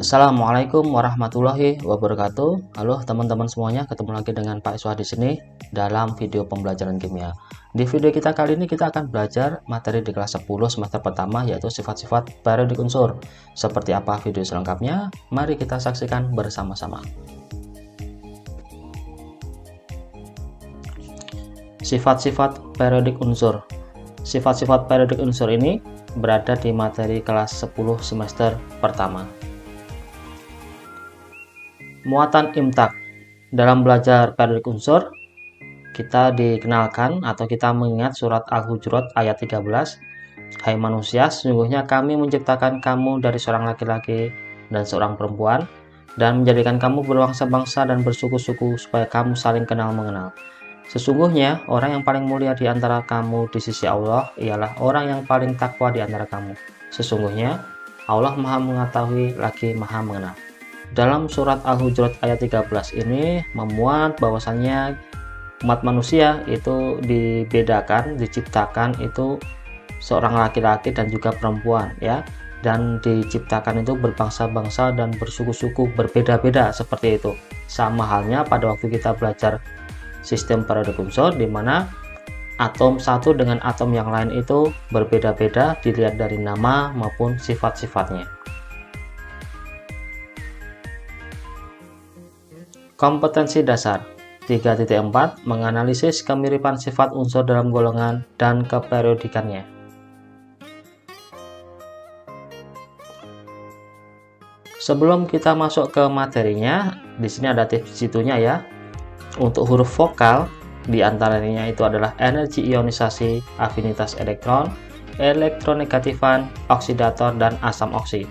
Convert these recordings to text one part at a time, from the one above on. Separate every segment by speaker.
Speaker 1: Assalamualaikum warahmatullahi wabarakatuh. Halo teman-teman semuanya, ketemu lagi dengan Pak Iswah di sini dalam video pembelajaran kimia. Di video kita kali ini kita akan belajar materi di kelas 10 semester pertama, yaitu sifat-sifat periodik unsur. Seperti apa video selengkapnya? Mari kita saksikan bersama-sama. Sifat-sifat periodik unsur. Sifat-sifat periodik unsur ini berada di materi kelas 10 semester pertama. Muatan imtak. Dalam belajar periodik unsur, kita dikenalkan atau kita mengingat surat Al-Hujurat ayat 13. Hai manusia, sesungguhnya kami menciptakan kamu dari seorang laki-laki dan seorang perempuan, dan menjadikan kamu berbangsa-bangsa dan bersuku-suku supaya kamu saling kenal-mengenal. Sesungguhnya orang yang paling mulia di antara kamu di sisi Allah ialah orang yang paling takwa di antara kamu. Sesungguhnya Allah Maha Mengetahui lagi Maha Mengenal. Dalam surat Al-Hujurat ayat 13 ini memuat bahwasannya umat manusia itu dibedakan, diciptakan itu seorang laki-laki dan juga perempuan, ya, dan diciptakan itu berbangsa-bangsa dan bersuku-suku berbeda-beda seperti itu. Sama halnya pada waktu kita belajar sistem periodik unsur, di mana atom satu dengan atom yang lain itu berbeda-beda dilihat dari nama maupun sifat-sifatnya. Kompetensi dasar 3.4 menganalisis kemiripan sifat unsur dalam golongan dan keperiodikannya. Sebelum kita masuk ke materinya, di sini ada tips situnya ya. Untuk huruf vokal, diantaranya itu adalah energi ionisasi, afinitas elektron, elektronegatifan, oksidator, dan asam oksi.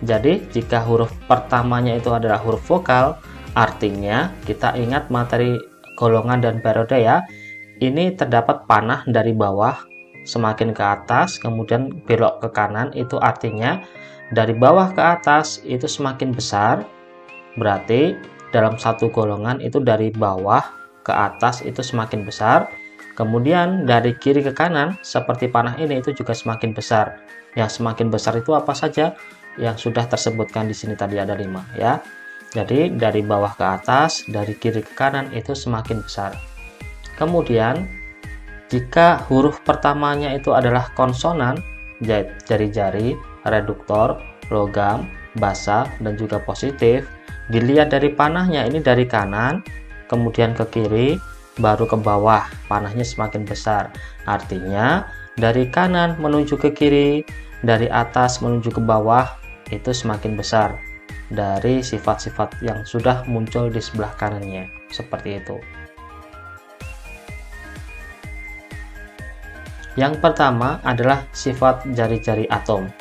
Speaker 1: Jadi, jika huruf pertamanya itu adalah huruf vokal, artinya kita ingat materi golongan dan periode ya. Ini terdapat panah dari bawah semakin ke atas, kemudian belok ke kanan, itu artinya dari bawah ke atas itu semakin besar. Berarti dalam satu golongan itu dari bawah ke atas itu semakin besar. Kemudian dari kiri ke kanan seperti panah ini itu juga semakin besar. Yang semakin besar itu apa saja? Yang sudah tersebutkan di sini tadi ada 5 ya. Jadi dari bawah ke atas, dari kiri ke kanan itu semakin besar. Kemudian jika huruf pertamanya itu adalah konsonan, jari-jari, reduktor, logam, basa, dan juga positif, dilihat dari panahnya ini dari kanan, kemudian ke kiri, baru ke bawah, panahnya semakin besar. Artinya dari kanan menuju ke kiri, dari atas menuju ke bawah, itu semakin besar dari sifat-sifat yang sudah muncul di sebelah kanannya, seperti itu. Yang pertama adalah sifat jari-jari atom.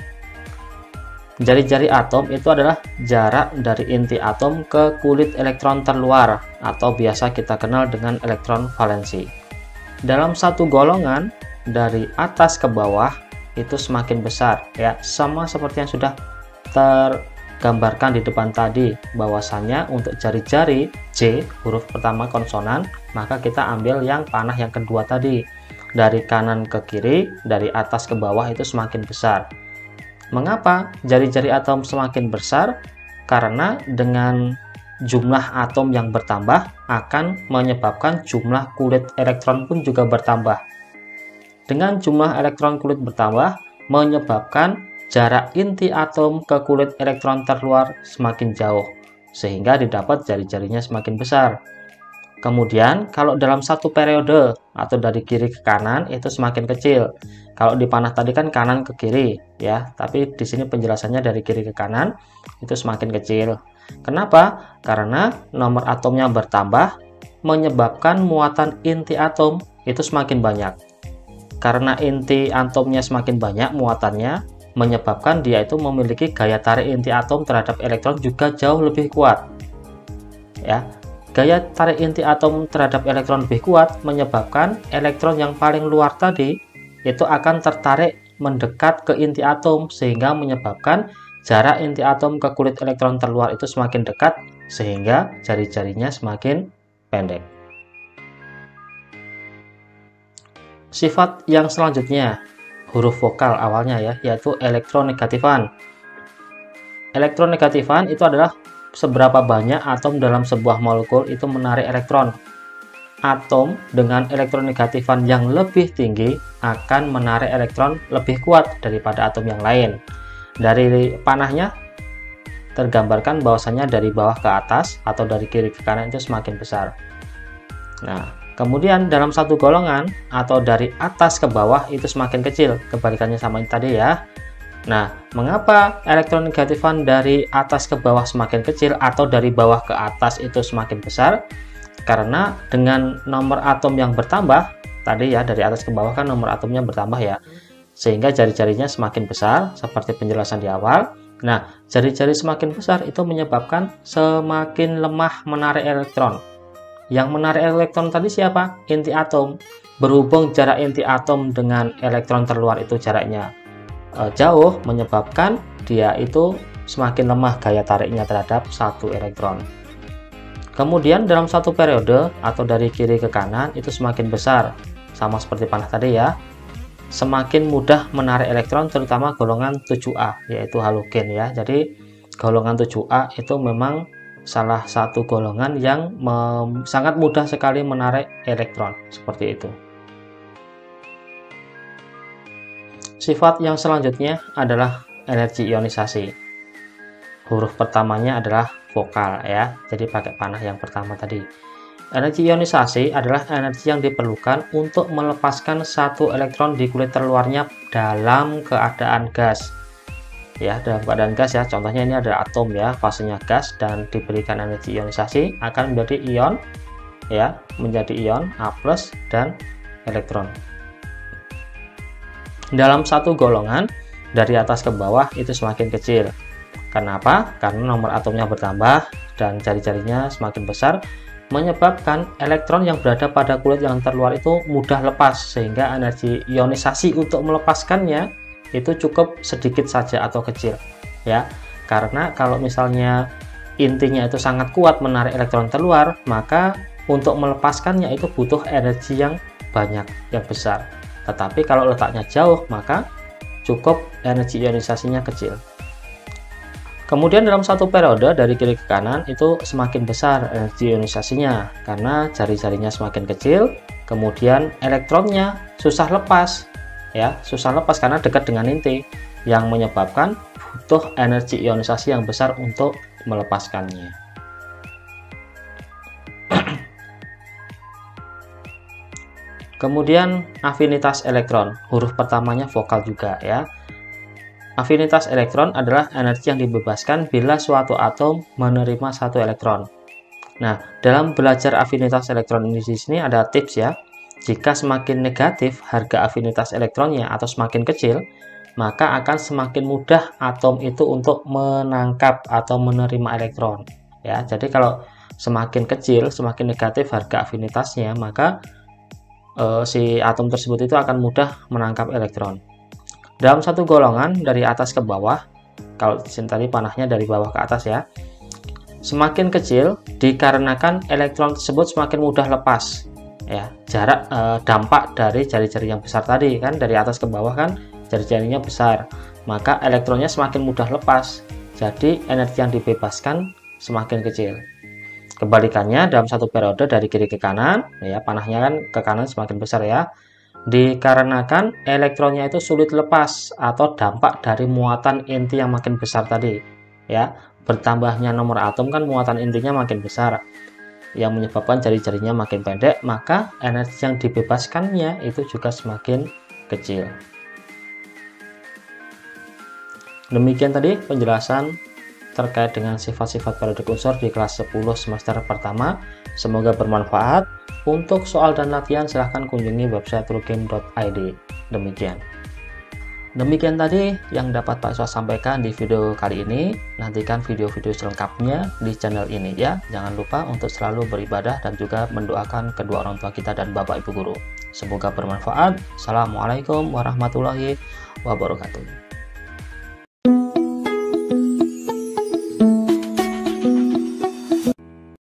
Speaker 1: Jari-jari atom itu adalah jarak dari inti atom ke kulit elektron terluar, atau biasa kita kenal dengan elektron valensi. Dalam satu golongan dari atas ke bawah itu semakin besar ya, sama seperti yang sudah tergambarkan di depan tadi, bahwasannya untuk jari-jari J huruf pertama konsonan, maka kita ambil yang panah yang kedua tadi, dari kanan ke kiri, dari atas ke bawah itu semakin besar. Mengapa jari-jari atom semakin besar? Karena dengan jumlah atom yang bertambah akan menyebabkan jumlah kulit elektron pun juga bertambah. Dengan jumlah elektron kulit bertambah menyebabkan jarak inti atom ke kulit elektron terluar semakin jauh, sehingga didapat jari-jarinya semakin besar. Kemudian kalau dalam satu periode atau dari kiri ke kanan itu semakin kecil. Kalau di panah tadi kan kanan ke kiri ya, tapi di sini penjelasannya dari kiri ke kanan itu semakin kecil. Kenapa? Karena nomor atomnya bertambah menyebabkan muatan inti atom itu semakin banyak. Karena inti atomnya semakin banyak muatannya, menyebabkan dia itu memiliki gaya tarik inti atom terhadap elektron juga jauh lebih kuat. Ya, gaya tarik inti atom terhadap elektron lebih kuat menyebabkan elektron yang paling luar tadi itu akan tertarik mendekat ke inti atom, sehingga menyebabkan jarak inti atom ke kulit elektron terluar itu semakin dekat, sehingga jari-jarinya semakin pendek. Sifat yang selanjutnya huruf vokal awalnya ya, yaitu elektronegatifan. Elektronegatifan itu adalah seberapa banyak atom dalam sebuah molekul itu menarik elektron. Atom dengan elektronegatifan yang lebih tinggi akan menarik elektron lebih kuat daripada atom yang lain. Dari panahnya tergambarkan bahwasanya dari bawah ke atas atau dari kiri ke kanan itu semakin besar. Nah, kemudian dalam satu golongan atau dari atas ke bawah itu semakin kecil, kebalikannya sama yang tadi ya. Nah, mengapa elektronegatifan dari atas ke bawah semakin kecil atau dari bawah ke atas itu semakin besar? Karena dengan nomor atom yang bertambah, tadi ya dari atas ke bawah kan nomor atomnya bertambah ya, sehingga jari-jarinya semakin besar seperti penjelasan di awal. Nah, jari-jari semakin besar itu menyebabkan semakin lemah menarik elektron. Yang menarik elektron tadi siapa? Inti atom. Berhubung jarak inti atom dengan elektron terluar itu jaraknya jauh, menyebabkan dia itu semakin lemah gaya tariknya terhadap satu elektron. Kemudian dalam satu periode atau dari kiri ke kanan itu semakin besar, sama seperti panah tadi ya, semakin mudah menarik elektron, terutama golongan 7A yaitu halogen ya. Jadi golongan 7A itu memang salah satu golongan yang sangat mudah sekali menarik elektron, seperti itu. Sifat yang selanjutnya adalah energi ionisasi. Huruf pertamanya adalah vokal ya, jadi pakai panah yang pertama tadi. Energi ionisasi adalah energi yang diperlukan untuk melepaskan satu elektron di kulit terluarnya dalam keadaan gas. Ya, dalam keadaan gas ya, contohnya ini ada atom ya, fasenya gas dan diberikan energi ionisasi akan menjadi ion ya, menjadi ion A+ dan elektron. Dalam satu golongan dari atas ke bawah itu semakin kecil. Kenapa? Karena nomor atomnya bertambah dan jari-jarinya semakin besar, menyebabkan elektron yang berada pada kulit yang terluar itu mudah lepas, sehingga energi ionisasi untuk melepaskannya itu cukup sedikit saja atau kecil ya. Karena kalau misalnya intinya itu sangat kuat menarik elektron terluar, maka untuk melepaskannya itu butuh energi yang banyak, yang besar. Tetapi kalau letaknya jauh, maka cukup energi ionisasinya kecil. Kemudian dalam satu periode dari kiri ke kanan itu semakin besar energi ionisasinya karena jari-jarinya semakin kecil, kemudian elektronnya susah lepas ya, susah lepas karena dekat dengan inti, yang menyebabkan butuh energi ionisasi yang besar untuk melepaskannya. Kemudian afinitas elektron, huruf pertamanya vokal juga ya. Afinitas elektron adalah energi yang dibebaskan bila suatu atom menerima satu elektron. Nah, dalam belajar afinitas elektron ini di sini ada tips ya. Jika semakin negatif harga afinitas elektronnya atau semakin kecil, maka akan semakin mudah atom itu untuk menangkap atau menerima elektron. Ya, jadi kalau semakin kecil, semakin negatif harga afinitasnya, maka si atom tersebut itu akan mudah menangkap elektron. Dalam satu golongan dari atas ke bawah, kalau tadi panahnya dari bawah ke atas ya, semakin kecil dikarenakan elektron tersebut semakin mudah lepas ya. Jarak dampak dari jari-jari yang besar tadi kan, dari atas ke bawah kan jari-jarinya besar, maka elektronnya semakin mudah lepas, jadi energi yang dibebaskan semakin kecil. Kebalikannya dalam satu periode dari kiri ke kanan ya, panahnya kan ke kanan semakin besar ya, dikarenakan elektronnya itu sulit lepas atau dampak dari muatan inti yang makin besar tadi ya. Bertambahnya nomor atom kan muatan intinya makin besar yang menyebabkan jari-jarinya makin pendek, maka energi yang dibebaskannya itu juga semakin kecil. Demikian tadi penjelasan terkait dengan sifat-sifat periodik unsur di kelas 10 semester pertama. Semoga bermanfaat. Untuk soal dan latihan silahkan kunjungi website truegame.id. Demikian tadi yang dapat Pak Iswa sampaikan di video kali ini. Nantikan video-video selengkapnya di channel ini ya. Jangan lupa untuk selalu beribadah dan juga mendoakan kedua orang tua kita dan Bapak Ibu Guru. Semoga bermanfaat. Assalamualaikum warahmatullahi wabarakatuh.